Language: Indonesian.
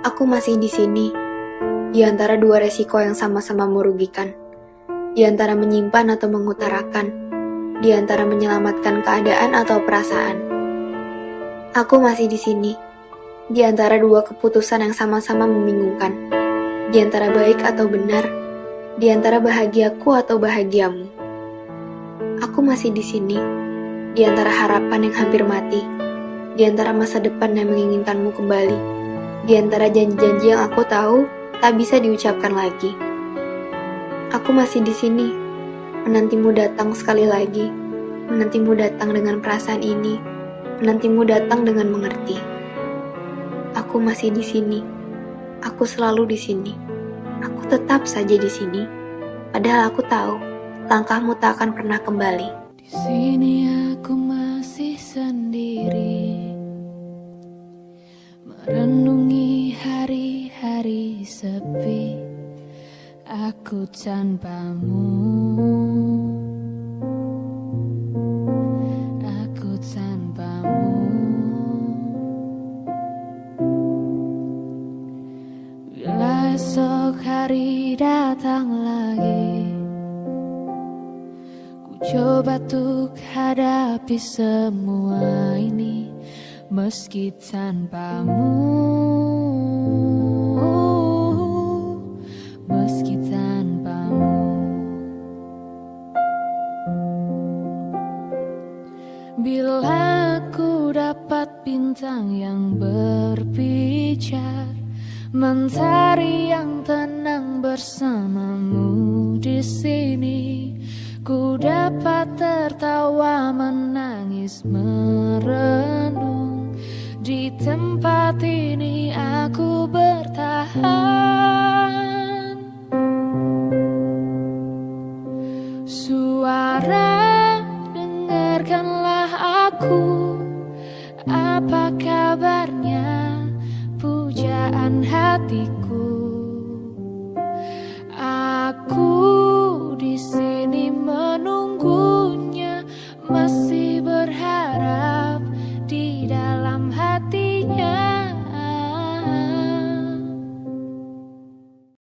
Aku masih di sini, di antara dua resiko yang sama-sama merugikan, di antara menyimpan atau mengutarakan, di antara menyelamatkan keadaan atau perasaan. Aku masih di sini, di antara dua keputusan yang sama-sama membingungkan, di antara baik atau benar, di antara bahagiaku atau bahagiamu. Aku masih di sini, di antara harapan yang hampir mati, di antara masa depan yang menginginkanmu kembali, di antara janji-janji yang aku tahu tak bisa diucapkan lagi. Aku masih di sini, menantimu datang sekali lagi, menantimu datang dengan perasaan ini, menantimu datang dengan mengerti. Aku masih di sini, aku selalu di sini, aku tetap saja di sini, padahal aku tahu langkahmu tak akan pernah kembali. Di sini aku masih sendiri, merenungi hari-hari sepi. Aku tanpamu, aku tanpamu. Bila esok hari datang lagi, ku coba untuk hadapi semua ini, meski tanpamu, meski tanpamu. Bila aku dapat bintang yang berbicara, mentari yang tenang bersamamu di sini, ku dapat tertawa, menangis, merenung. Di tempat ini aku bertahan. Suara, dengarkanlah aku. Apa kabarnya, pujaan hatiku? Aku di sini menunggunya, masih berharap.